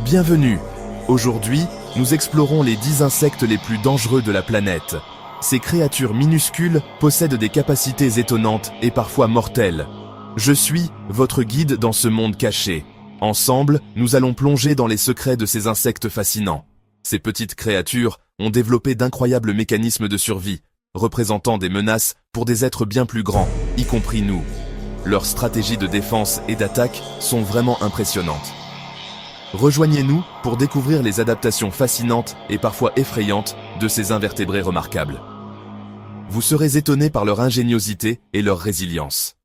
Bienvenue. Aujourd'hui, nous explorons les 10 insectes les plus dangereux de la planète. Ces créatures minuscules possèdent des capacités étonnantes et parfois mortelles. Je suis votre guide dans ce monde caché. Ensemble, nous allons plonger dans les secrets de ces insectes fascinants. Ces petites créatures ont développé d'incroyables mécanismes de survie, représentant des menaces pour des êtres bien plus grands, y compris nous. Leurs stratégies de défense et d'attaque sont vraiment impressionnantes. Rejoignez-nous pour découvrir les adaptations fascinantes et parfois effrayantes de ces invertébrés remarquables. Vous serez étonnés par leur ingéniosité et leur résilience.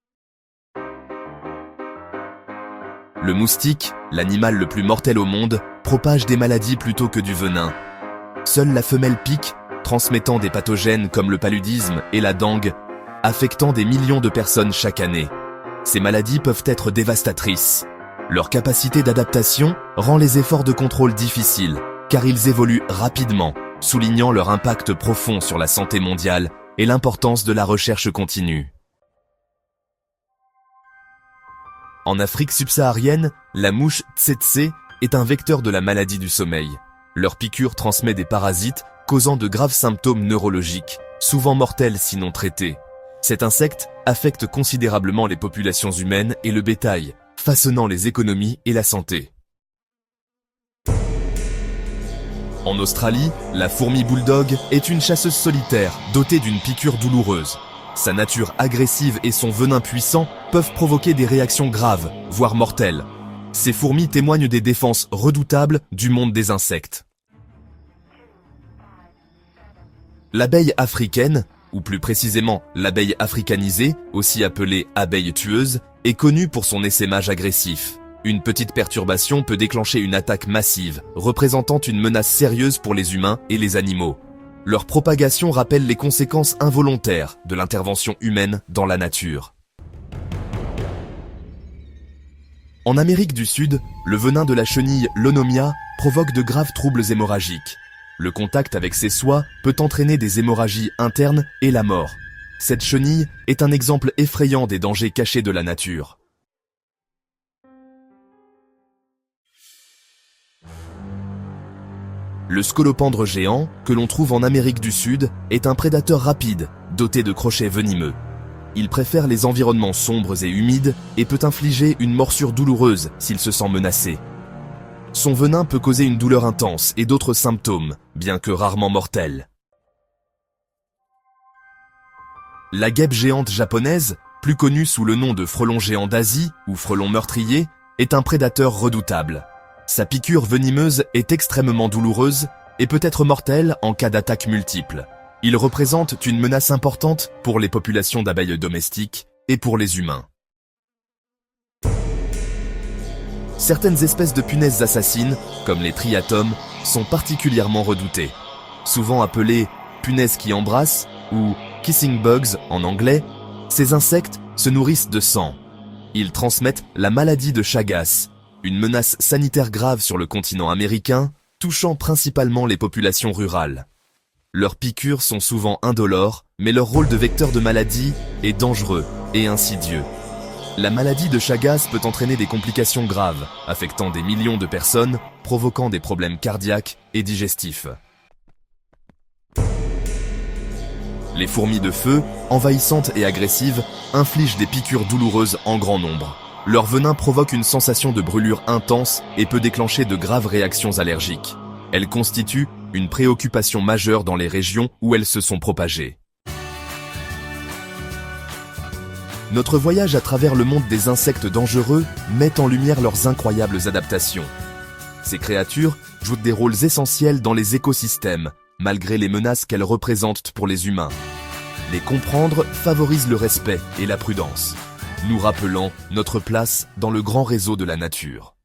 Le moustique, l'animal le plus mortel au monde, propage des maladies plutôt que du venin. Seule la femelle pique, transmettant des pathogènes comme le paludisme et la dengue, affectant des millions de personnes chaque année. Ces maladies peuvent être dévastatrices. Leur capacité d'adaptation rend les efforts de contrôle difficiles, car ils évoluent rapidement, soulignant leur impact profond sur la santé mondiale et l'importance de la recherche continue. En Afrique subsaharienne, la mouche tsetse est un vecteur de la maladie du sommeil. Leur piqûre transmet des parasites, causant de graves symptômes neurologiques, souvent mortels sinon traités. Cet insecte affecte considérablement les populations humaines et le bétail, façonnant les économies et la santé. En Australie, la fourmi bulldog est une chasseuse solitaire dotée d'une piqûre douloureuse. Sa nature agressive et son venin puissant peuvent provoquer des réactions graves, voire mortelles. Ces fourmis témoignent des défenses redoutables du monde des insectes. L'abeille africaine, ou plus précisément l'abeille africanisée, aussi appelée abeille tueuse, est connue pour son essaimage agressif. Une petite perturbation peut déclencher une attaque massive, représentant une menace sérieuse pour les humains et les animaux. Leur propagation rappelle les conséquences involontaires de l'intervention humaine dans la nature. En Amérique du Sud, le venin de la chenille Lonomia provoque de graves troubles hémorragiques. Le contact avec ces soies peut entraîner des hémorragies internes et la mort. Cette chenille est un exemple effrayant des dangers cachés de la nature. Le scolopendre géant, que l'on trouve en Amérique du Sud, est un prédateur rapide, doté de crochets venimeux. Il préfère les environnements sombres et humides et peut infliger une morsure douloureuse s'il se sent menacé. Son venin peut causer une douleur intense et d'autres symptômes, bien que rarement mortels. La guêpe géante japonaise, plus connue sous le nom de frelon géant d'Asie ou frelon meurtrier, est un prédateur redoutable. Sa piqûre venimeuse est extrêmement douloureuse et peut être mortelle en cas d'attaque multiple. Il représente une menace importante pour les populations d'abeilles domestiques et pour les humains. Certaines espèces de punaises assassines, comme les triatomes, sont particulièrement redoutées. Souvent appelées punaises qui embrassent ou kissing bugs en anglais, ces insectes se nourrissent de sang. Ils transmettent la maladie de Chagas, une menace sanitaire grave sur le continent américain, touchant principalement les populations rurales. Leurs piqûres sont souvent indolores, mais leur rôle de vecteur de maladie est dangereux et insidieux. La maladie de Chagas peut entraîner des complications graves, affectant des millions de personnes, provoquant des problèmes cardiaques et digestifs. Les fourmis de feu, envahissantes et agressives, infligent des piqûres douloureuses en grand nombre. Leur venin provoque une sensation de brûlure intense et peut déclencher de graves réactions allergiques. Elles constituent une préoccupation majeure dans les régions où elles se sont propagées. Notre voyage à travers le monde des insectes dangereux met en lumière leurs incroyables adaptations. Ces créatures jouent des rôles essentiels dans les écosystèmes, malgré les menaces qu'elles représentent pour les humains. Les comprendre favorise le respect et la prudence, nous rappelant notre place dans le grand réseau de la nature.